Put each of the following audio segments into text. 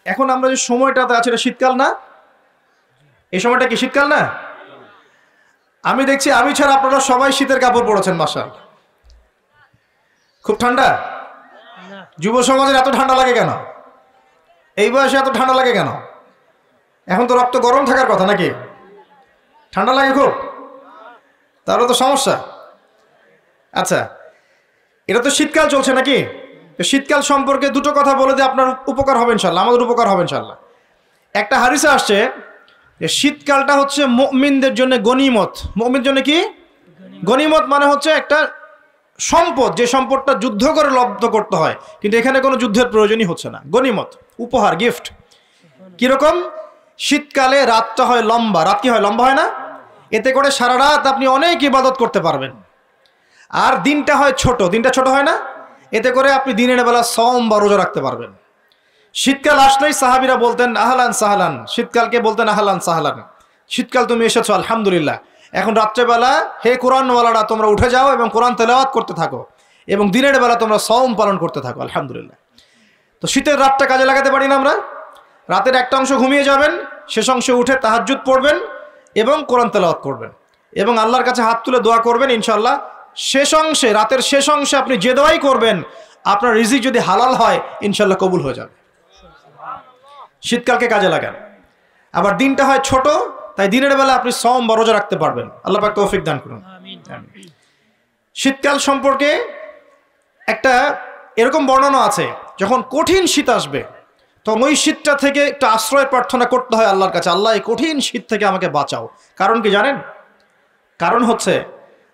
এখন আমরা যে সময়টাতে আছি এটা শীতকাল না? এই সময়টা কি শীতকাল না? আমি দেখছি আমি ছাড়া আপনারা সবাই শীতের কাপড় পরেছেন মাশাআল্লাহ। খুব ঠান্ডা? যুব সমাজের এত ঠান্ডা লাগে কেন? এই বয়সে এত ঠান্ডা লাগে কেন? এখন তো রক্ত গরম থাকার কথা নাকি? ঠান্ডা লাগে খুব? তাহলে তো সমস্যা। আচ্ছা, এটা তো শীতকাল চলছে নাকি? শীতকাল সম্পর্কে দুটো কথা বলে দিয়ে আপনার উপকার হবে ইনশাল্লাহ, আমাদের উপকার হবে ইনশাল্লাহ। একটা হাদিসে আসছে যে শীতকালটা হচ্ছে মুমিনদের জন্য গনিমত। মুমিনদের জন্য কি গনিমত? মানে হচ্ছে একটা সম্পদ, যে সম্পদটা যুদ্ধ করে লব্ধ করতে হয়, কিন্তু এখানে কোনো যুদ্ধের প্রয়োজনই হচ্ছে না। গনিমত, উপহার, গিফট। কিরকম? শীতকালে রাতটা হয় লম্বা। রাত কি হয়? লম্বা হয় না? এতে করে সারা রাত আপনি অনেক ইবাদত করতে পারবেন। আর দিনটা হয় ছোট। দিনটা ছোট হয় না? এতে করে আপনি দিনের বেলা সওম বা রোজা রাখতে পারবেন। শীতকাল আসলেই সাহাবীরা বলতেন আহলান সাহলান। শীতকালকে বলতেন আহলান সাহলান, শীতকাল তুমি এসেছো আলহামদুলিল্লাহ। এখন রাত্রেবেলা হে কোরআনওয়ালারা তোমরা উঠে যাও এবং কোরআন তেলাওয়াত করতে থাকো, এবং দিনের বেলা তোমরা সওম পালন করতে থাকো আলহামদুলিল্লাহ। তো শীতের রাতটা কাজে লাগাতে পারি না আমরা? রাতের একটা অংশ ঘুমিয়ে যাবেন, শেষ অংশে উঠে তাহাজ্জুদ পড়বেন এবং কোরআন তেলাওয়াত করবেন এবং আল্লাহর কাছে হাত তুলে দোয়া করবেন। ইনশাআল্লাহ শেষ অংশে, রাতের শেষ অংশে আপনি যে দোয়াই করবেন, আপনার রিজিক যদি হালাল হয় ইনশাআল্লাহ কবুল হয়ে যাবে। শীতকালকে কাজে লাগান। আবার দিনটা হয় ছোট, তাই দিনের বেলা আপনি সওম বা রোজা রাখতে পারবেন। আল্লাহ পাক তৌফিক দান করুন। শীতকাল সম্পর্কে একটা এরকম বর্ণনা আছে, যখন কঠিন শীত আসবে তখন ওই শীতটা থেকে একটা আশ্রয় প্রার্থনা করতে হয় আল্লাহর কাছে, আল্লাহ এই কঠিন শীত থেকে আমাকে বাঁচাও। কারণ কি জানেন? কারণ হচ্ছে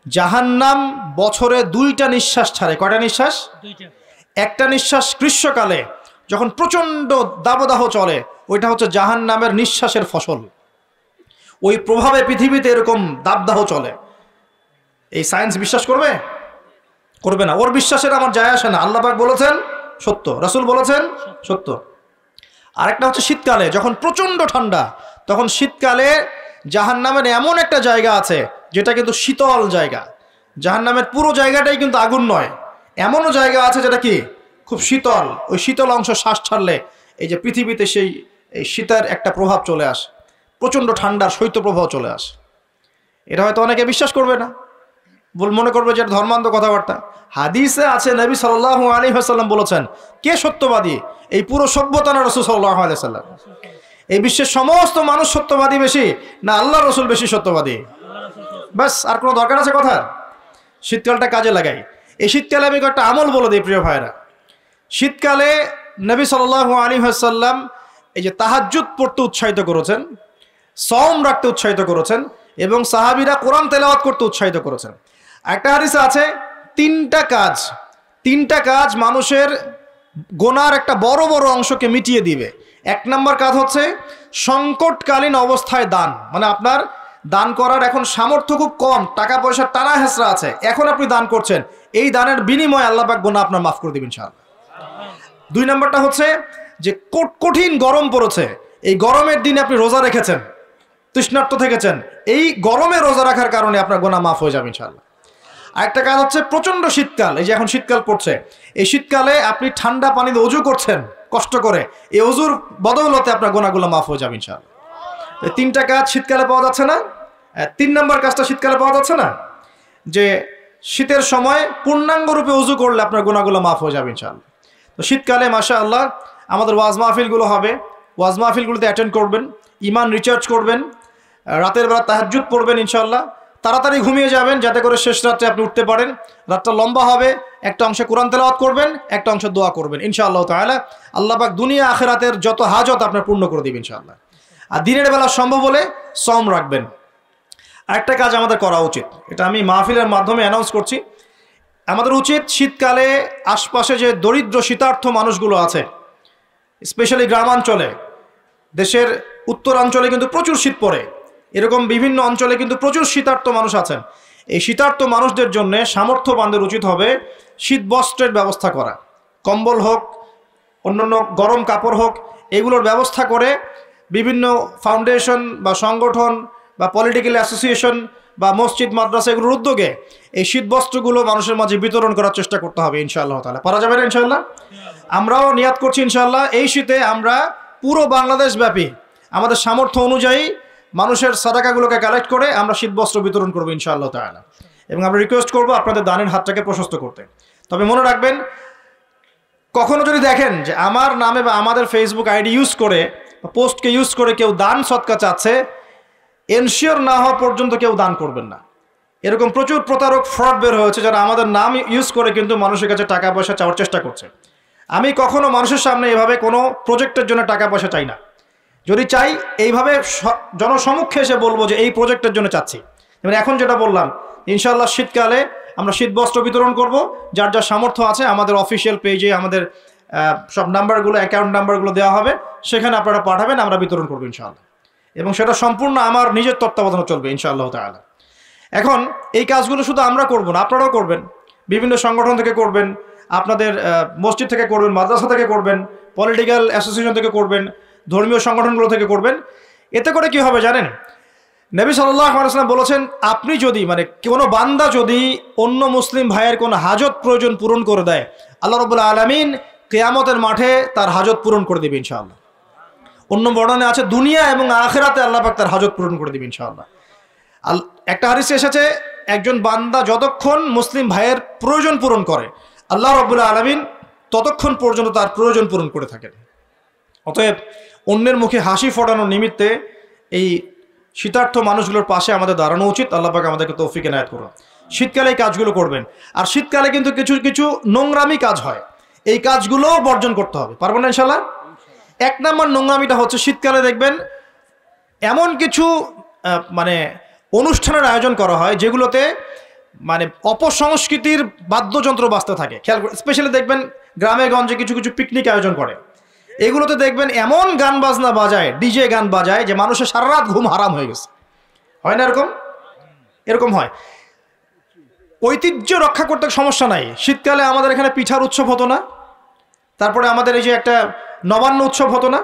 জাহান্নাম বছরে 2টা নিঃশ্বাস ছাড়ে। কয়টা নিঃশ্বাস? 2টা। একটা নিঃশ্বাস গ্রীষ্মকালে যখন প্রচণ্ড দাবদাহ চলে, ওইটা হচ্ছে জাহান্নামের নিঃশ্বাসের ফসল। ওই প্রভাবে পৃথিবীতে এরকম দাবদাহ চলে। এই সায়েন্স বিশ্বাস করবে? করবে না। ওর বিশ্বাসের আমার যায় আসে না। আল্লাহ পাক বলেছেন সত্য, রাসূল বলেছেন সত্য। আরেকটা হচ্ছে শীতকালে যখন প্রচণ্ড ঠান্ডা, তখন শীতকালে জাহান্নামের এমন একটা জায়গা আছে যেটা কিন্তু শীতল জায়গা। জাহান্নামের পুরো জায়গাটাই কিন্তু আগুন নয়, এমনও জায়গা আছে যেটা কি খুব শীতল। ওই শীতল অংশ শ্বাস ছাড়লে এই যে পৃথিবীতে সেই এই শীতের একটা প্রভাব চলে আসে, প্রচণ্ড ঠান্ডার শৈত্যপ্রবাহ চলে আসে। এটা হয়তো অনেকে বিশ্বাস করবে না, মনে করবে যে এটা ধর্মান্ধ কথাবার্তা। হাদিসে আছে নবী সাল্লাল্লাহু আলাইহি ওয়াসাল্লাম বলেছেন, কে সত্যবাদী? এই পুরো সভ্যতা না রাসূল সাল্লাল্লাহু আলাইহি ওয়াসাল্লাম? এই বিশ্বের সমস্ত মানুষ সত্যবাদী বেশি না আল্লাহর রাসূল বেশি সত্যবাদী? বাস, আর কোনো দরকার আছে কথা? শীতকালটা কাজে লাগাই। এই শীতকালে আমি একটা আমল বলে দিই প্রিয় ভাইরা। শীতকালে নবী সাল্লাল্লাহু আলাইহি ওয়াসাল্লাম এই যে তাহাজ্জুদ পড়তে উৎসাহিত করেছেন, সওম রাখতে উৎসাহিত করেছেন, এবং সাহাবীরা কোরআন তেলাওয়াত করতে উৎসাহিত করেছেন। একটা হাদিসে আছে তিনটা কাজ মানুষের গোনার একটা বড় বড় অংশকে মিটিয়ে দিবে। 1 নম্বর কাজ হচ্ছে সংকটকালীন অবস্থায় দান। মানে আপনার দান করার এখন সামর্থ্য খুব কম, টাকা পয়সার টানা হেঁচড়া আছে, এখন আপনি দান করছেন, এই দানের বিনিময়ে আল্লাহ পাক গুনাহ আপনার মাফ করে দিবেন ইনশাআল্লাহ। 2 নম্বরটা হচ্ছে যে কঠিন গরম পড়েছে, এই গরমের দিনে আপনি রোজা রেখেছেন, তৃষ্ণার্ত থেকেছেন, এই গরমে রোজা রাখার কারণে আপনার গুনাহ মাফ হয়ে যাবে ইনশাআল্লাহ। আরেকটা কাজ হচ্ছে প্রচণ্ড শীতকাল, এই যে এখন শীতকাল পড়ছে, এই শীতকালে আপনি ঠান্ডা পানিতে ওযু করছেন কষ্ট করে, এই ওযুর বদৌলতে আপনার গুনাহগুলো মাফ হয়ে যাবে ইনশাআল্লাহ। এই 3টা কাজ শীতকালে পাওয়া যাচ্ছে না? 3 নম্বর কাজটা শীতকালে পাওয়া যাচ্ছে না, যে শীতের সময় পূর্ণাঙ্গ রূপে ওযু করলে আপনার গুনাহগুলো মাফ হয়ে যাবে ইনশাআল্লাহ। তো শীতকালে মাশাআল্লাহ আমাদের ওয়াজ মাহফিলগুলো হবে, ওয়াজ মাহফিলগুলোতে অ্যাটেন্ড করবেন, ঈমান রিচার্জ করবেন, রাতের বেলা তাহাজ্জুদ পড়বেন ইনশাআল্লাহ। তাড়াতাড়ি ঘুমিয়ে যাবেন যাতে করে শেষ রাত্রে আপনি উঠতে পারেন। রাতটা লম্বা হবে, একটা অংশে কোরআন তেলাওয়াত করবেন, একটা অংশে দোয়া করবেন ইনশাআল্লাহ তাআলা। আল্লাহ পাক দুনিয়া আখিরাতের যত হাজত আপনার পূর্ণ করে দিবেন ইনশাআল্লাহ। আর দিনের বেলা সম্ভব হলে সওম রাখবেন। আরেকটা কাজ আমাদের করা উচিত, এটা আমি মাহফিলের মাধ্যমে অ্যানাউন্স করছি, আমাদের উচিত শীতকালে আশপাশে যে দরিদ্র শীতার্থ মানুষগুলো আছে, স্পেশালি গ্রামাঞ্চলে, দেশের উত্তরাঞ্চলে কিন্তু প্রচুর শীত পড়ে, এরকম বিভিন্ন অঞ্চলে কিন্তু প্রচুর শীতার্থ মানুষ আছেন। এই শীতার্থ মানুষদের জন্য সামর্থ্যবানদের উচিত হবে শীত বস্ত্রের ব্যবস্থা করা, কম্বল হোক, অন্যান্য গরম কাপড় হোক, এগুলোর ব্যবস্থা করে বিভিন্ন ফাউন্ডেশন বা সংগঠন বা পলিটিক্যাল অ্যাসোসিয়েশন বা মসজিদ মাদ্রাসা এগুলোর উদ্যোগে এই শীত বস্ত্রগুলো মানুষের মাঝে বিতরণ করার চেষ্টা করতে হবে ইনশাআল্লাহ তাআলা। পারা যাবে না ইনশাআল্লাহ? আমরাও নিয়াত করছি ইনশাআল্লাহ এই শীতে আমরা পুরো বাংলাদেশ ব্যাপী আমাদের সামর্থ্য অনুযায়ী মানুষের সাদাকাগুলোকে কালেক্ট করে আমরা শীতবস্ত্র বিতরণ করবো ইনশাআল্লাহ তাআলা। এবং আমরা রিকোয়েস্ট করবো আপনাদের দানের হাতটাকে প্রশস্ত করতে। তবে মনে রাখবেন, কখনো যদি দেখেন যে আমার নামে বা আমাদের ফেসবুক আইডি ইউজ করে, পোস্টকে ইউজ করে কেউ দান সৎকা চাচ্ছে, এনশিওর না হওয়া পর্যন্ত কেউ দান করবেন না। এরকম প্রচুর প্রতারক, ফ্রড বের হয়েছে যারা আমাদের নাম ইউজ করে কিন্তু মানুষের কাছে টাকা পয়সা চাওয়ার চেষ্টা করছে। আমি কখনো মানুষের সামনে এভাবে কোনো প্রজেক্টের জন্য টাকা পয়সা চাই না। যদি চাই এইভাবে জনসমক্ষে এসে বলবো যে এই প্রজেক্টের জন্য চাচ্ছি। যেমন এখন যেটা বললাম, ইনশাআল্লাহ শীতকালে আমরা শীতবস্ত্র বিতরণ করব। যার যার সামর্থ্য আছে আমাদের অফিসিয়াল পেজে আমাদের সব নাম্বারগুলো, অ্যাকাউন্ট নাম্বারগুলো দেওয়া হবে, সেখানে আপনারা পাঠাবেন, আমরা বিতরণ করবো ইনশাআল্লাহ। এবং সেটা সম্পূর্ণ আমার নিজের তত্ত্বাবধানে চলবে ইনশাআল্লাহ তাআলা। এখন এই কাজগুলো শুধু আমরা করব না, আপনারাও করবেন। বিভিন্ন সংগঠন থেকে করবেন, আপনাদের মসজিদ থেকে করবেন, মাদ্রাসা থেকে করবেন, পলিটিক্যাল অ্যাসোসিয়েশন থেকে করবেন, ধর্মীয় সংগঠনগুলো থেকে করবেন। এতে করে কি হবে জানেন? নবী সাল্লাল্লাহু আলাইহি ওয়াসাল্লাম বলেছেন, আপনি যদি কোনো বান্দা যদি অন্য মুসলিম ভাইয়ের কোনো হাজত প্রয়োজন পূরণ করে দেয়, আল্লাহ রাব্বুল আলামিন কিয়ামতের মাঠে তার হাজত পূরণ করে দেবে ইনশাআল্লাহ। অন্য বর্ণনায় আছে দুনিয়া এবং আখিরাতে আল্লাহ পাক তার হাজত পূরণ করে দেবে ইনশাআল্লাহ। একটা হাদিসে এসেছে, একজন বান্দা যতক্ষণ মুসলিম ভাইয়ের প্রয়োজন পূরণ করে, আল্লাহ রাব্বুল আলামিন ততক্ষণ পর্যন্ত তার প্রয়োজন পূরণ করে থাকেন। অতএব অন্যের মুখে হাসি ফোটানোর নিমিত্তে এই শীতার্থ মানুষগুলোর পাশে আমাদের দাঁড়ানো উচিত। আল্লাহ পাক আমাদেরকে তৌফিক এনায়েত করুন। শীতকালে এই কাজগুলো করবেন। আর শীতকালে কিন্তু কিছু কিছু নোংরামি কাজ হয়, এই কাজগুলোও বর্জন করতে হবে। পারবেন না ইনশাআল্লাহ? এক নম্বর নোংরামিটা হচ্ছে, শীতকালে দেখবেন এমন কিছু অনুষ্ঠানের আয়োজন করা হয় যেগুলোতে অপসংস্কৃতির বাদ্যযন্ত্র বাজতে থাকে। খেয়াল করে স্পেশালি দেখবেন গ্রামে গঞ্জে কিছু কিছু পিকনিক আয়োজন করে, এগুলোতে দেখবেন এমন গান বাজনা বাজায়, ডিজে গান বাজায় যে মানুষের সারা রাত ঘুম হারাম হয়ে গেছে। হয় না এরকম? এরকম হয়। ঐতিহ্য রক্ষা করতে সমস্যা নাই। শীতকালে আমাদের এখানে পিঠার উৎসব হতো না? তারপরে আমাদের এই যে একটা নবান্ন উৎসব হতো না?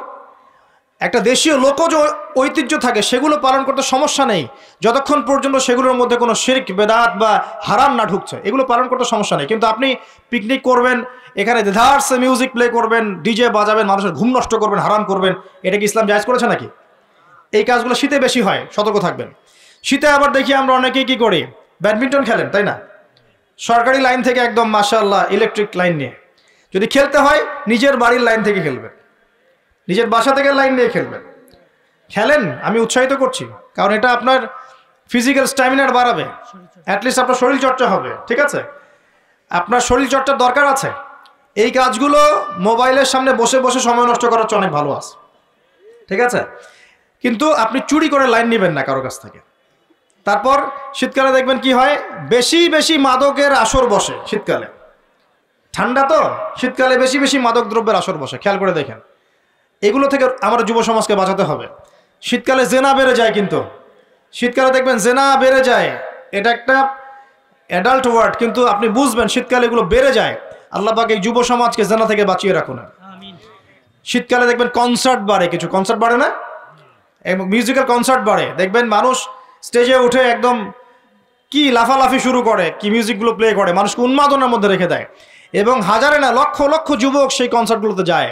একটা দেশীয় লোকজ ঐতিহ্য থাকে, সেগুলো পালন করতে সমস্যা নেই, যতক্ষণ পর্যন্ত সেগুলোর মধ্যে কোনো শিরক, বেদাত বা হারাম না ঢুকছে, এগুলো পালন করতে সমস্যা নেই। কিন্তু আপনি পিকনিক করবেন, এখানে দেদারসে মিউজিক প্লে করবেন, ডিজে বাজাবেন, মানুষের ঘুম নষ্ট করবেন, হারাম করবেন, এটা কি ইসলাম জায়েজ করেছে নাকি? এই কাজগুলো শীতে বেশি হয়, সতর্ক থাকবেন। শীতে আবার দেখি আমরা অনেকেই কি করি, ব্যাডমিন্টন খেলেন, তাই না? সরকারি লাইন থেকে একদম মাশাআল্লাহ ইলেকট্রিক লাইন নিয়ে। যদি খেলতে হয় নিজের বাড়ির লাইন থেকে খেলবেন, নিজের বাসা থেকে লাইন নিয়ে খেলবেন। খেলেন, আমি উৎসাহিত করছি, কারণ এটা আপনার ফিজিক্যাল স্ট্যামিনার বাড়াবে, অ্যাটলিস্ট আপনার শরীর চর্চা হবে। ঠিক আছে, আপনার শরীর চর্চার দরকার আছে। এই কাজগুলো মোবাইলের সামনে বসে বসে সময় নষ্ট করার চেয়ে অনেক ভালো আছে। ঠিক আছে, কিন্তু আপনি চুরি করে লাইন নেবেন না কারো কাছ থেকে। তারপর শীতকালে দেখবেন কি হয়, বেশি বেশি মাদকের আসর বসে শীতকালে। ঠান্ডা তো, শীতকালে বেশি বেশি মাদক দ্রব্যের আসর বসে, খেয়াল করে দেখেন। এগুলো থেকে আমাদের যুব সমাজকে বাঁচাতে হবে। শীতকালে জেনা বেড়ে যায়, কিন্তু শীতকালে দেখবেন জেনা বেড়ে যায়, এটা একটা অ্যাডাল্ট ওয়ার্ড, কিন্তু আপনি বুঝবেন শীতকালে এগুলো বেড়ে যায়। আল্লাহ পাক এই যুব সমাজকে জেনা থেকে বাঁচিয়ে রাখুন। শীতকালে দেখবেন কনসার্ট বাড়ে, কিছু কনসার্ট বাড়ে না, এবং মিউজিক্যাল কনসার্ট বাড়ে। দেখবেন মানুষ স্টেজে উঠে একদম কি লাফালাফি শুরু করে, কি মিউজিকগুলো প্লে করে, মানুষকে উন্মাদনার মধ্যে রেখে দেয়, এবং হাজারে না লক্ষ লক্ষ যুবক সেই কনসার্টগুলোতে যায়।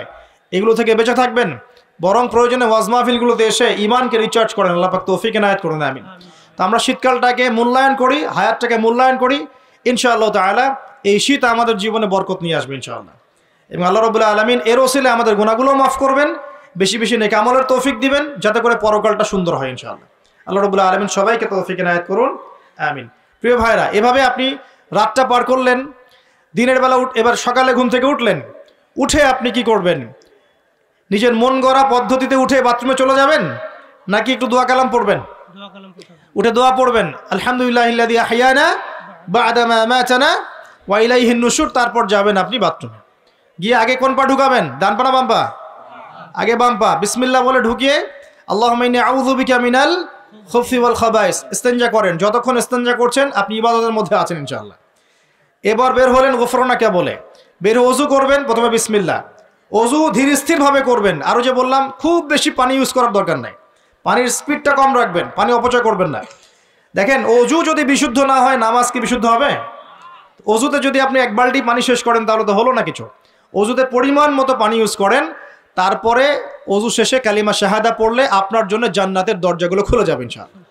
এগুলো থেকে বেঁচে থাকবেন, বরং প্রয়োজনে ওয়াজ মাহফিলগুলোতে এসে ইমানকে রিচার্জ করেন। আল্লাহ পাক তৌফিক এনায়েত করুন, আমিন। তো আমরা শীতকালটাকে মূল্যায়ন করি, হায়াতটাকে মূল্যায়ন করি, ইনশাআল্লাহ তাআলা এই শীত আমাদের জীবনে বরকত নিয়ে আসবে ইনশাআল্লাহ। এবং আল্লাহ রাব্বুল আলামিন এর ওসিলে আমাদের গুনাহগুলো মাফ করবেন, বেশি বেশি নেক আমলের তৌফিক দিবেন, যাতে করে পরকালটা সুন্দর হয় ইনশাআল্লাহ। আল্লাহ রাব্বুল আলামিন সবাইকে তৌফিক এনায়েত করুন, আমিন। প্রিয় ভাইরা, এভাবে আপনি রাতটা পার করলেন, দিনের বেলা এবার সকালে ঘুম থেকে উঠলেন, উঠে আপনি কি করবেন? নিজের মন গড়া পদ্ধতিতে উঠে বাথরুমে চলে যাবেন, নাকি একটু দোয়া কালাম পড়বেন? উঠে দোয়া পড়বেন, আলহামদুলিল্লাহিল্লাযী আহইয়ানা বা'দা মা আমাতানা ওয়া ইলাইহিন নুশুর। তারপর যাবেন আপনি বাথরুমে, গিয়ে আগে কোন পা ঢুকাবেন? ডান পা না বাম পা? আগে বাম পা। বিসমিল্লাহ বলে ঢুকিয়ে আল্লাহুম্মা ইন্নী আউযু বিকা মিনাল খুবসি ওয়াল খাবাইস ইস্তেনজা করেন। যতক্ষণ ইস্তেনজা করছেন আপনি ইবাদতের মধ্যে আছেন ইনশাআল্লাহ। এবার বের হলেন গুফরানাকা বলে, বের ওযু করবেন, প্রথমে বিসমিল্লাহ। ওযু ধীর স্থিরভাবে করবেন। আরও যে বললাম, খুব বেশি পানি ইউজ করার দরকার নাই, পানির স্পিডটা কম রাখবেন, পানি অপচয় করবেন না। দেখেন, ওযু যদি বিশুদ্ধ না হয় নামাজ কি বিশুদ্ধ হবে? ওযুতে যদি আপনি এক বালতি পানি শেষ করেন তাহলে তো হলো না কিছু। ওযুতে পরিমাণ মতো পানি ইউজ করেন, তারপরে ওযু শেষে কালিমা শাহাদা পড়লে আপনার জন্য জান্নাতের দরজাগুলো খুলে যাবে ইনশাআল্লাহ।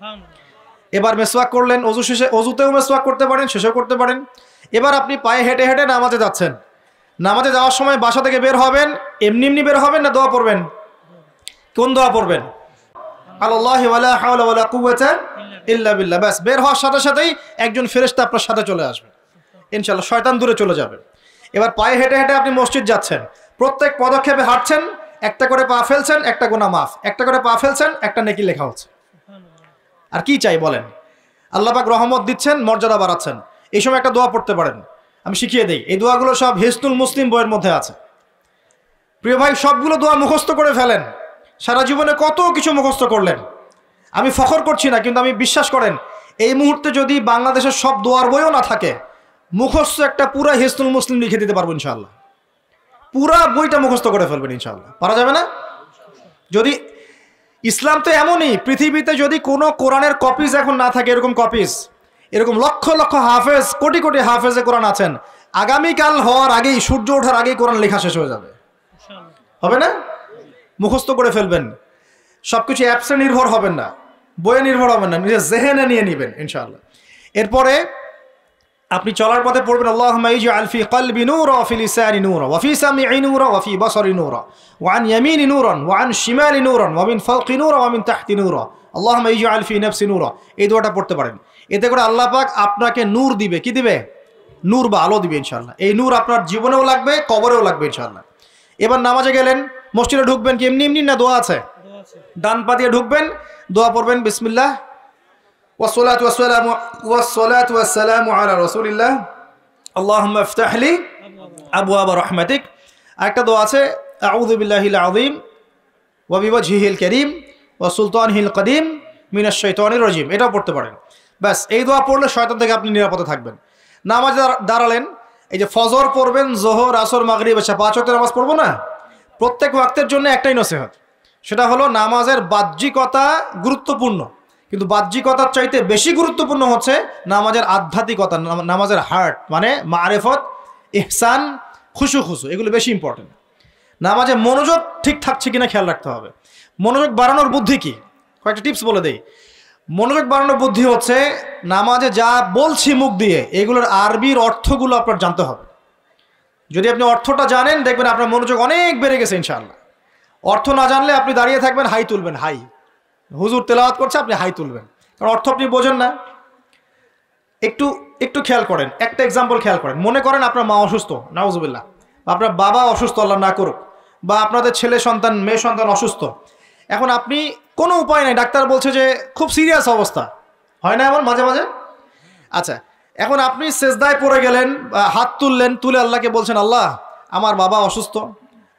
এবার মেসওয়াক করলেন, ওযু শেষে, ওযুতেও মেসওয়াক করতে পারেন, শেষেও করতে পারেন। এবার আপনি পায়ে হেঁটে হেঁটে নামাজে যাচ্ছেন। নামাজে যাওয়ার সময় বাসা থেকে বের হবেন, এমনি এমনি বের হবেন না দোয়া পড়বেন? কোন দোয়া পড়বেন? আল্লাহি ওয়ালা হাওলা ওয়ালা কুওয়াতা ইল্লা বিল্লাহ। ব্যাস, বের হওয়ার সাথে সাথেই একজন ফেরেশতা আপনার সাথে চলে আসবে ইনশাআল্লাহ, শয়তান দূরে চলে যাবে। এবার পায়ে হেঁটে হেঁটে আপনি মসজিদ যাচ্ছেন, প্রত্যেক পদক্ষেপে হাঁটছেন, একটা করে পা ফেলছেন, একটা গুনাহ মাফ, একটা করে পা ফেলছেন, একটা নেকি লেখা হচ্ছে। আর কি চাই বলেন? আল্লাহ পাক রহমত দিচ্ছেন, মর্যাদা বাড়াচ্ছেন। এই সময় একটা দোয়া পড়তে পারেন, আমি শিখিয়ে দেই। এই দোয়াগুলো সব হিসনুল মুসলিম বইয়ের মধ্যে আছে। প্রিয় ভাই, সবগুলো দোয়া মুখস্থ করে ফেলেন। সারা জীবনে কত কিছু মুখস্থ করলেন, আমি ফখর করছি না, কিন্তু আমি বিশ্বাস করেন এই মুহূর্তে যদি বাংলাদেশের সব দোয়ার বইও না থাকে, মুখস্থ একটা পুরা হিসনুল মুসলিম লিখে দিতে পারবো ইনশাআল্লাহ। পুরা বইটা মুখস্থ করে ফেলবেন ইনশাআল্লাহ। পারা যাবে না? যদি ইসলাম তো এমনই, পৃথিবীতে যদি কোনো কোরআনের কপিজ এখন না থাকে, এরকম কপিজ, এরকম লক্ষ লক্ষ হাফেজ, কোটি কোটি হাফেজে কোরআন আছেন, আগামীকাল হওয়ার আগেই, সূর্য ওঠার আগেই কোরআন লেখা শেষ হয়ে যাবে। হবে না? মুখস্থ করে ফেলবেন। সবকিছু অ্যাপসে নির্ভর হবেন না, বইয়ে নির্ভর হবেন না, নিজের জেহেনে নিয়ে নেবেন ইনশাআল্লাহ। এরপরে আপনি চলার পথে পড়বেন আল্লাহুম্মা ইজআল ফি কলবি নূরা ওয়া ফি লিসানি নূরা ওয়া ফি সামঈ নূরা ওয়া ফি বাসারি নূরা ওয়া আন ইয়ামিনি নূরান ওয়া আন শিমালি নূরান ওয়া মিন ফাওকি নূরা ওয়া মিন তাহতি নূরা আল্লাহুম্মা ইজআল ফি নাফসি নূরা। এই দোয়াটা পড়তে পারেন। এতে করে আল্লাহ পাক আপনাকে নূর দিবে। কি দিবে? নূর বা আলো দিবে ইনশাআল্লাহ। এই নূর আপনার জীবনেও লাগবে, কবরেও লাগবে ইনশাআল্লাহ। এবার নামাজে গেলেন, মসজিদে ঢুকবেন কি এমনি এমনি না দোয়া আছে? ডান পা দিয়ে ঢুকবেন, দোয়া পড়বেন বিসমিল্লাহ ওয়াসসালাতু ওয়াসসালামু আলা রাসূলিল্লাহ আল্লাহুম্মা ইফতাহ লি আবওয়াব রাহমাতিক। আরেকটা দোয়া আছে আউযু বিল্লাহিল আযীম ওয়া বিওয়াজহিল কারীম ওয়া সুলতানিহিল কদীম মিনাশ শাইতানির রাজীম। এটাও পড়তে পারেন। ব্যাস, এই দোয়া পড়লে শয়তান থেকে আপনি নিরাপদে থাকবেন। নামাজে দাঁড়ালেন, এই যে ফজর পড়বেন, যোহর, আসর, মাগরিব, এশা, 5 ওয়াক্তের নামাজ পড়বো না? প্রত্যেক ওয়াক্তের জন্য একটাই নসিহত, সেটা হলো নামাজের বাহ্যিকতা গুরুত্বপূর্ণ, কিন্তু বাহ্যিকতার চাইতে বেশি গুরুত্বপূর্ণ হচ্ছে নামাজের আধ্যাত্মিকতা, নামাজের হার্ট, মানে মারেফত, ইহসান, খুশু, এগুলো বেশি ইম্পর্টেন্ট। নামাজে মনোযোগ ঠিক থাকছে কিনা খেয়াল রাখতে হবে। মনোযোগ বাড়ানোর বুদ্ধি কি? কয়েকটা টিপস বলে দেই। মনোযোগ বাড়ানোর বুদ্ধি হচ্ছে নামাজে যা বলছি মুখ দিয়ে, এগুলোর আরবির অর্থগুলো আপনার জানতে হবে। যদি আপনি অর্থটা জানেন, দেখবেন আপনার মনোযোগ অনেক বেড়ে গেছে ইনশাআল্লাহ। অর্থ না জানলে আপনি দাঁড়িয়ে থাকবেন, হাই তুলবেন, হাই, হুজুর তেলাওয়াত করছে, আপনি হাই তুলবেন, কারণ অর্থ আপনি বোঝেন না। একটু খেয়াল করেন, একটা এক্সাম্পল খেয়াল করেন। মনে করেন আপনার মা অসুস্থ, নাউজুবিল্লাহ, আপনার বাবা অসুস্থ, আল্লাহ না করুক, বা আপনাদের ছেলে সন্তান, মেয়ে সন্তান অসুস্থ। এখন আপনি কোনো উপায় নাই, ডাক্তার বলছে যে খুব সিরিয়াস অবস্থা, হয় না এমন মাঝে মাঝে? আচ্ছা, এখন আপনি সেজদায় পড়ে গেলেন, হাত তুললেন, তুলে আল্লাহকে বলছেন, আল্লাহ আমার বাবা অসুস্থ,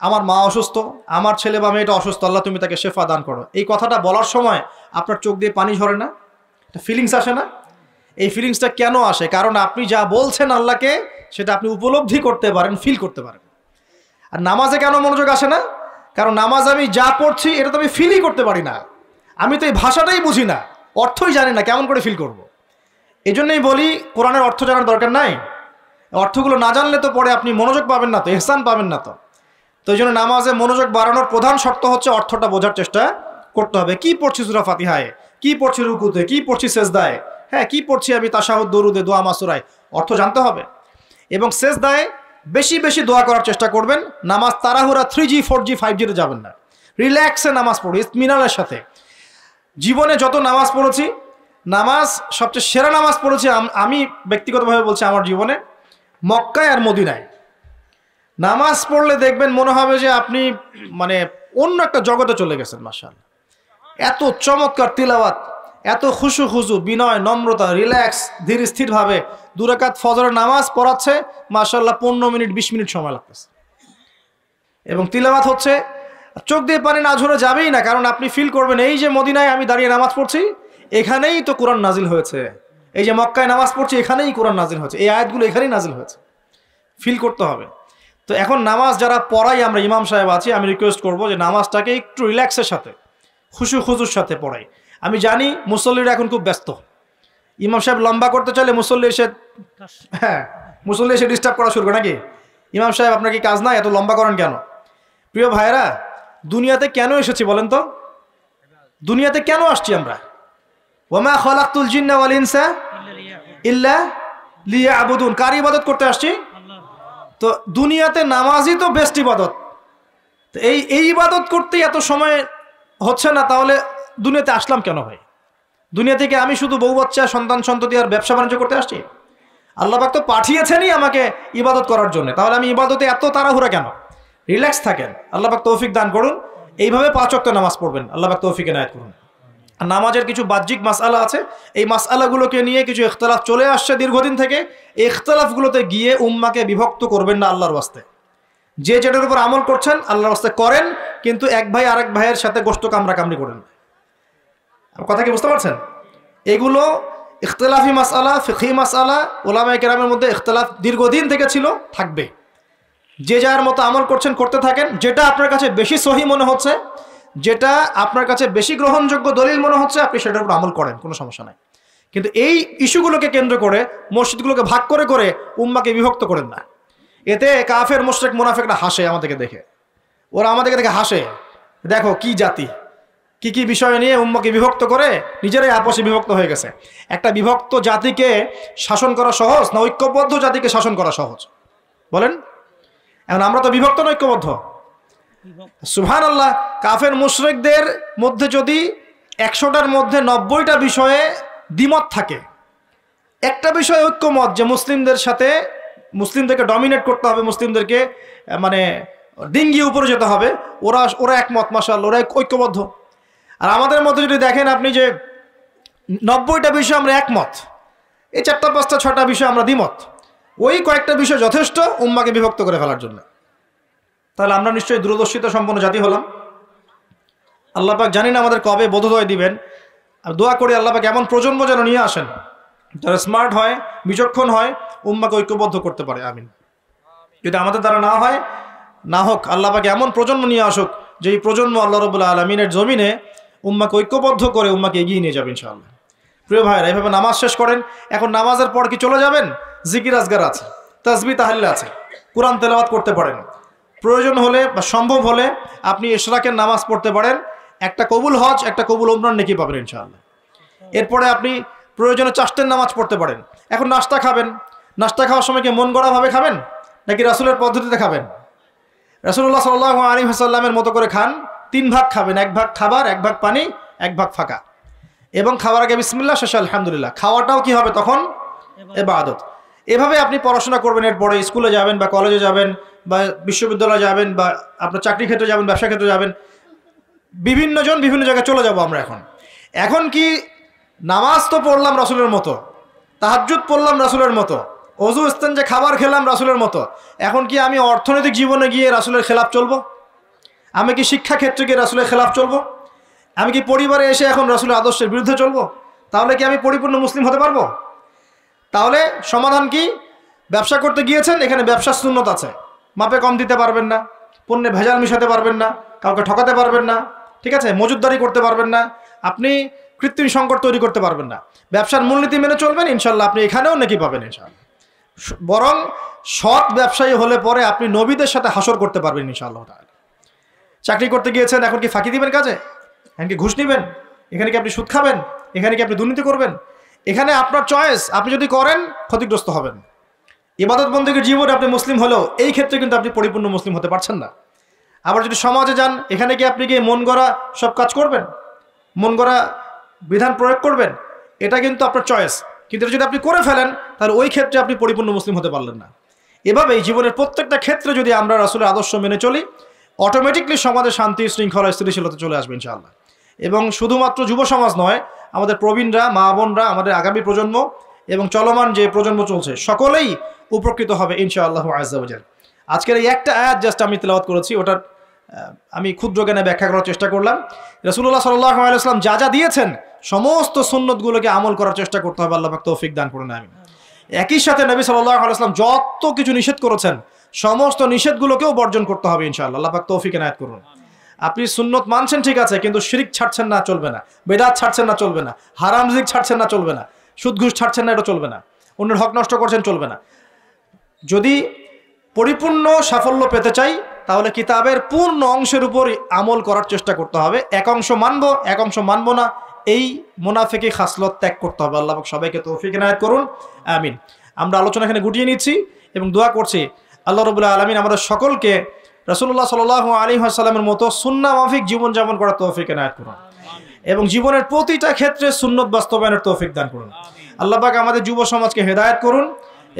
আমার মা অসুস্থ, আমার ছেলে বা মেয়েটা অসুস্থ, আল্লাহ তুমি তাকে শেফা দান করো। এই কথাটা বলার সময় আপনার চোখ দিয়ে পানি ঝরে না? ফিলিংস আসে না? এই ফিলিংসটা কেন আসে? কারণ আপনি যা বলছেন আল্লাহকে, সেটা আপনি উপলব্ধি করতে পারেন, ফিল করতে পারেন। আর নামাজে কেন মনোযোগ আসে না? কারণ নামাজ আমি যা পড়ছি এটা তো আমি ফিলই করতে পারি না, আমি তো এই ভাষাটাই বুঝি না, অর্থই জানি না, কেমন করে ফিল করব? এই জন্যই বলি কোরআনের অর্থ জানার দরকার নাই। অর্থগুলো না জানলে তো পরে আপনি মনোযোগ পাবেন না, তো ইহসান পাবেন না। তো এই জন্য নামাজে মনোযোগ বাড়ানোর প্রধান শর্ত হচ্ছে অর্থটা বোঝার চেষ্টা করতে হবে। কি পড়ছি সূরা ফাতিহায়, কি পড়ছি রুকুতে, কি পড়ছি সেজদায়, হ্যাঁ কি পড়ছি আমি তাশাহুদ, দরুদে, দোয়া, মাসুরায়, অর্থ জানতে হবে। এবং সেজদায় বেশি বেশি দোয়া করার চেষ্টা করবেন। নামাজ তাড়াহুড়া 3G 4G 5Gতে যাবেন না, রিল্যাক্সে নামাজ পড়ি, ইতমিনানের সাথে। জীবনে যত নামাজ পড়েছি, নামাজ সবচেয়ে সেরা নামাজ পড়েছি আমি ব্যক্তিগতভাবে বলছি, আমার জীবনে মক্কায় আর মদিনায়। নামাজ পড়লে দেখবেন মনে হবে যে আপনি মানে অন্য একটা জগতে চলে গেছেন। মাশাআল্লাহ, এত চমৎকার তিলাওয়াত, এত খুশু, বিনয়, নম্রতা, রিল্যাক্স, ধীর স্থিরভাবে 2 রাকাত ফজরের নামাজ পড়াচ্ছে, মাশাআল্লাহ 15 মিনিট 20 মিনিট সময় লাগতেছে। এবং তিলাওয়াত হচ্ছে, চোখ দিয়ে পানি না ঝরে যাবেই না, কারণ আপনি ফিল করবেন এই যে মদিনায় আমি দাঁড়িয়ে নামাজ পড়ছি, এখানেই তো কোরআন নাজিল হয়েছে। এই যে মক্কায় নামাজ পড়ছি, এখানেই কোরআন নাজিল হয়েছে, এই আয়াতগুলো এখানেই নাজিল হয়েছে, ফিল করতে হবে। তো এখন নামাজ যারা পড়াই আমরা, ইমাম সাহেব আছি, আমি রিকোয়েস্ট করবো যে নামাজটাকে একটু রিল্যাক্সের সাথে, খুজুর সাথে পড়াই। আমি জানি মুসল্লিরা এখন খুব ব্যস্ত, ইমাম সাহেব লম্বা করতে চাইলে মুসল্লি এসে ডিস্টার্ব করা শুরু করে, নাকি ইমাম সাহেব আপনার কি কাজ নাই, এত লম্বা করেন কেন? প্রিয় ভাইয়েরা, দুনিয়াতে কেন এসেছি বলেন তো? দুনিয়াতে কেন আসছি আমরা? ওয়ামা খালাকতুল জিন্না ওয়াল ইনসা ইল্লা লিয়াবুদুন। কার ইবাদত করতে আসছি? তো দুনিয়াতে নামাজই তো বেস্ট ইবাদত। তো এই ইবাদত করতে এত সময় হচ্ছে না, তাহলে দুনিয়াতে আসলাম কেন ভাই? দুনিয়া থেকে আমি শুধু বউ বাচ্চা সন্তান সন্ততি আর ব্যবসা বাণিজ্য করতে আসছি? আল্লাহ পাক তো পাঠিয়েছেনই আমাকে ইবাদত করার জন্য, তাহলে আমি ইবাদতে এত তাড়াহুড়া কেন? রিল্যাক্স থাকেন, আল্লাহ পাক তৌফিক দান করুন। এইভাবে 5 ওয়াক্ত নামাজ পড়বেন, আল্লাহ পাক তৌফিক এনায়েত করুন। আর নামাজের কিছু বাহ্যিক মাসআলা আছে, এই মাসআলাগুলোকে নিয়ে কিছু ইখতিলাফ চলে আসছে দীর্ঘদিন থেকে। এই ইখতিলাফগুলোতে গিয়ে উম্মাকে বিভক্ত করবেন না আল্লাহর ওয়াস্তে। যে যেটার উপর আমল করছেন আল্লাহর ওয়াস্তে করেন, কিন্তু এক ভাই আরেক ভাইয়ের সাথে গোশত কামড়াকামড়ি করেন। কথা কি বুঝতে পারছেন? এগুলো ইখতিলাফি মাসআলা, ফিকহি মাসআলা, উলামায়ে কেরামের মধ্যে ইখতিলাফ দীর্ঘদিন থেকে ছিল, থাকবে। যে যার মতো আমল করছেন করতে থাকেন। যেটা আপনার কাছে বেশি সহি মনে হচ্ছে, যেটা আপনার কাছে বেশি গ্রহণযোগ্য দলিল মনে হচ্ছে, আপনি সেটার উপর আমল করেন, কোনো সমস্যা নাই। কিন্তু এই ইস্যুগুলোকে কেন্দ্র করে মসজিদগুলোকে ভাগ করে করে উম্মাকে বিভক্ত করেন না। এতে কাফের মুশরিক মুনাফিকরা হাসে আমাদেরকে দেখে, ওরা আমাদেরকে দেখে হাসে, দেখো কি জাতি, কি কি বিষয় নিয়ে উম্মাকে বিভক্ত করে নিজেরাই আপসে বিভক্ত হয়ে গেছে। একটা বিভক্ত জাতিকে শাসন করা সহজ না ঐক্যবদ্ধ জাতিকে শাসন করা সহজ? বলেন। এখন আমরা তো বিভক্ত না ঐক্যবদ্ধ? সুবহানাল্লাহ। কাফের মুশরিকদের মধ্যে যদি 100টার মধ্যে 90টা বিষয়ে দ্বিমত থাকে, একটা বিষয় ঐক্যমত যে মুসলিমদের সাথে, মুসলিমদেরকে ডমিনেট করতে হবে, মুসলিমদেরকে মানে ডিঙ্গিয়ে উপরে যেতে হবে, ওরা একমত, মাশাআল্লাহ, ওরা ঐক্যবদ্ধ। আর আমাদের মধ্যে যদি দেখেন আপনি যে 90টা বিষয় আমরা একমত, এই 4টা 5টা 6টা বিষয় আমরা দ্বিমত, ওই কয়েকটা বিষয় যথেষ্ট উম্মাকে বিভক্ত করে ফেলার জন্য। তাহলে আমরা নিশ্চয়ই দূরদর্শিতা সম্পন্ন জাতি হলাম। আল্লাহ পাক জানি না আমাদের কবে বোধোদয় দিবেন। আর দোয়া করি আল্লাহ পাক এমন প্রজন্ম যেন নিয়ে আসেন যারা স্মার্ট হয়, বিচক্ষণ হয়, উম্মাকে ঐক্যবদ্ধ করতে পারে। আমিন। যদি আমাদের দ্বারা না হয়, না হোক, আল্লাহ পাক এমন প্রজন্ম নিয়ে আসুক যে এই প্রজন্ম আল্লাহ রাব্বুল আলামিনের জমিনে উম্মাকে ঐক্যবদ্ধ করে উম্মাকে এগিয়ে নিয়ে যাবে ইনশাআল্লাহ। প্রিয় ভাইরা, এইভাবে নামাজ শেষ করেন। এখন নামাজের পর কি চলে যাবেন? জিকির আজগার আছে, তাসবিহ তাহলিল আছে, কোরআন তেলাওয়াত করতে পারেন। প্রয়োজন হলে বা সম্ভব হলে আপনি ইশরাকের নামাজ পড়তে পারেন। একটা কবুল হজ, একটা কবুল উমরার নেকি পাবেন ইনশাআল্লাহ। এরপরে আপনি প্রয়োজনে চাষতের নামাজ পড়তে পারেন। এখন নাস্তা খাবেন, নাস্তা খাওয়ার সময় কি মন গড়াভাবে খাবেন নাকি রাসূলের পদ্ধতিতে খাবেন? রাসূলুল্লাহ সাল্লাল্লাহু আলাইহি ওয়াসাল্লামের মতো করে খান। 3 ভাগ খাবেন, 1 ভাগ খাবার, 1 ভাগ পানি, 1 ভাগ ফাঁকা। এবং খাওয়ার আগে বিসমিল্লাহ, শেষে আলহামদুলিল্লাহ। খাওয়াটাও কি হবে তখন? ইবাদত। এভাবে আপনি পড়াশোনা করবেন। এরপরে স্কুলে যাবেন বা কলেজে যাবেন বা বিশ্ববিদ্যালয়ে যাবেন বা আপনার চাকরি ক্ষেত্রে যাবেন, ব্যবসা ক্ষেত্রে যাবেন, বিভিন্ন জায়গায় চলে যাব আমরা। এখন কি নামাজ তো পড়লাম রাসূলের মতো, তাহাজ্জুদ পড়লাম রাসূলের মতো, ওযু ইস্তেঞ্জা খাবার খেলাম রাসূলের মতো। এখন কি আমি অর্থনৈতিক জীবনে গিয়ে রাসূলের খেলাফ চলবো? আমি কি শিক্ষা ক্ষেত্রে গিয়ে রাসূলের খেলাফ চলবো? আমি কি পরিবারে এসে এখন রাসূলের আদর্শের বিরুদ্ধে চলবো? তাহলে কি আমি পরিপূর্ণ মুসলিম হতে পারবো? তাহলে সমাধান কি? ব্যবসা করতে গিয়েছেন, এখানে ব্যবসার সুন্নত আছে। মাপে কম দিতে পারবেন না, পণ্যে ভেজাল মিশাতে পারবেন না, কাউকে ঠকাতে পারবেন না, ঠিক আছে, মজুদদারি করতে পারবেন না, আপনি কৃত্রিম সংকট তৈরি করতে পারবেন না। ব্যবসার মূলনীতি মেনে চলবেন, ইনশাল্লাহ আপনি এখানেও নেকি পাবেন ইনশাআল্লাহ। বরং সৎ ব্যবসায়ী হলে পরে আপনি নবীদের সাথে হাসর করতে পারবেন ইনশাআল্লাহ তাআলা। চাকরি করতে গিয়েছেন, এখন কি ফাঁকি দিবেন কাজে? এখন কি ঘুষ নেবেন? এখানে কি আপনি সুদ খাবেন? এখানে কি আপনি দুর্নীতি করবেন? এখানে আপনার চয়েস, আপনি যদি করেন ক্ষতিগ্রস্ত হবেন। ইবাদত বন্দেগীর জীবনে আপনি মুসলিম হলেও এই ক্ষেত্রে কিন্তু আপনি পরিপূর্ণ মুসলিম হতে পারছেন না। আবার যদি সমাজে যান, এখানে কি আপনি গিয়ে মন গড়া সব কাজ করবেন, মন গড়া বিধান প্রয়োগ করবেন? এটা কিন্তু আপনার চয়েস। কিন্তু যদি আপনি করে ফেলেন, তাহলে ওই ক্ষেত্রে আপনি পরিপূর্ণ মুসলিম হতে পারলেন না। এভাবেই জীবনের প্রত্যেকটা ক্ষেত্রে যদি আমরা রাসূলের আদর্শ মেনে চলি, অটোমেটিকলি সমাজে শান্তি, শৃঙ্খলা, স্থিতিশীলতা চলে আসবে ইনশাআল্লাহ। এবং শুধুমাত্র যুব সমাজ নয়, আমাদের প্রবীণরা, মা বোনরা, আমাদের আগামী প্রজন্ম এবং চলমান যে প্রজন্ম চলছে, সকলেই উপকৃত হবে ইনশাআল্লাহ আযজা ওয়া জাল। আজকের এই একটা আয়াত জাস্ট আমি তেলাওয়াত করেছি, ওটার আমি ক্ষুদ্র জ্ঞানে ব্যাখ্যা করার চেষ্টা করলাম। রাসূলুল্লাহ সাল্লাল্লাহু আলাইহি ওয়াসাল্লাম যা যা দিয়েছেন সমস্ত সুন্নতগুলোকে আমল করার চেষ্টা করতে হবে। আল্লাহ পাক তৌফিক দান করুন, আমিন। একই সাথে নবী সাল্লাল্লাহু আলাইহি ওয়াসাল্লাম যত কিছু নিষেধ করেছেন সমস্ত নিষেধগুলোকেও বর্জন করতে হবে ইনশাআল্লাহ। আল্লাহ পাক তৌফিক এনায়েত করুন। আপনি সুন্নত মানছেন ঠিক আছে, কিন্তু শিরক ছাড়ছেন না, চলবে না। বেদাত ছাড়ছেন না, চলবে না। হারাম রিজিক ছাড়ছেন না, চলবে না। সুদ ঘুষ ছাড়ছেন না, এটা চলবে না। অন্যের হক নষ্ট করছেন, চলবে না। যদি পরিপূর্ণ সাফল্য পেতে চাই, তাহলে কিতাবের পূর্ণ অংশের উপর আমল করার চেষ্টা করতে হবে। এক অংশ মানবো, এক অংশ মানবো না, এই মুনাফিকি খাসলত ত্যাগ করতে হবে। আল্লাহ পাক সবাইকে তৌফিক ইনায়াত করুন, আমিন। আমরা আলোচনা এখানে গুটিয়ে নিচ্ছি এবং দোয়া করছি আল্লাহ রাব্বুল আলামিন আমাদের সকলকে রাসূলুল্লাহ সাল্লাল্লাহু আলাইহি ওয়াসাল্লামের মতো সুন্নাহ মাফিক জীবনযাপন করার তৌফিক ইনায়াত করুন এবং জীবনের প্রতিটা ক্ষেত্রে সুন্নত বাস্তবায়নের তৌফিক দান করুন। আল্লাহ পাক আমাদের যুব সমাজকে হেদায়েত করুন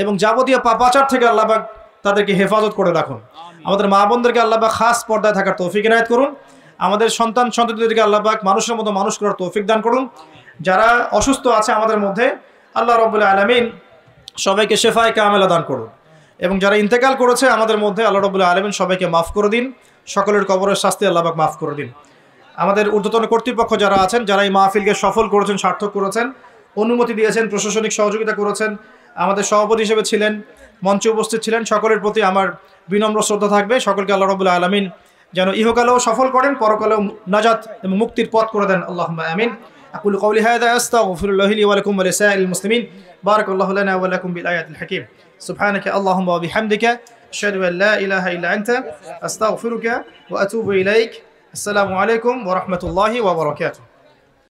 এবং যাবতীয় পাপাচার থেকে আল্লাহ পাক তাদেরকে হেফাজত করে রাখুন। আমাদের মা বোনদেরকে আল্লাহ পাক খাস পর্দায় থাকার তৌফিক ইনায়াত করুন। আমাদের সন্তান সন্ততিদেরকে আল্লাহ পাক মানুষের মতো মানুষ করার তৌফিক দান করুন। যারা অসুস্থ আছে আমাদের মধ্যে আল্লাহ রাব্বুল আলামিন সবাইকে শেফায়ে কামেলা দান করুন এবং যারা ইন্তেকাল করেছে আমাদের মধ্যে আল্লাহ রাব্বুল আলামিন সবাইকে মাফ করে দিন, সকলের কবরের শাস্তি আল্লাহ পাক মাফ করে দিন। আমাদের ঊর্ধ্বতন কর্তৃপক্ষ যারা আছেন, যারা এই মাহফিলকে সফল করেছেন, সার্থক করেছেন, অনুমতি দিয়েছেন, প্রশাসনিক সহযোগিতা করেছেন, আমাদের সভাপতি হিসেবে ছিলেন, মঞ্চে উপস্থিত ছিলেন, সকলের প্রতি আমার বিনম্র শ্রদ্ধা থাকবে। সকলকে আল্লাহ রাব্বুল আলামিন যেন ইহকালেও সফল করেন, পরকালেও নাজাত এবং মুক্তির পথ করে দেন। আল্লাহুম্মা আমিন। আকুলু কওলি হাযা আস্তাগফিরুল্লাহি লি ওয়া লাকুম ওয়া লিসাইরিল মুসলিমিন। বারাকাল্লাহু লানা ওয়া লাকুম বিল আয়াতিল হাকীম। সুবহানাকা আল্লাহুম্মা ওয়া বিহামদিকা আশহাদু আন লা ইলাহা ইল্লা আনতা আস্তাগফিরুকা ওয়া আতুবু ইলাইক। আসসালামু আলাইকুম ওয়া রাহমাতুল্লাহি ওয়া বারাকাতুহু।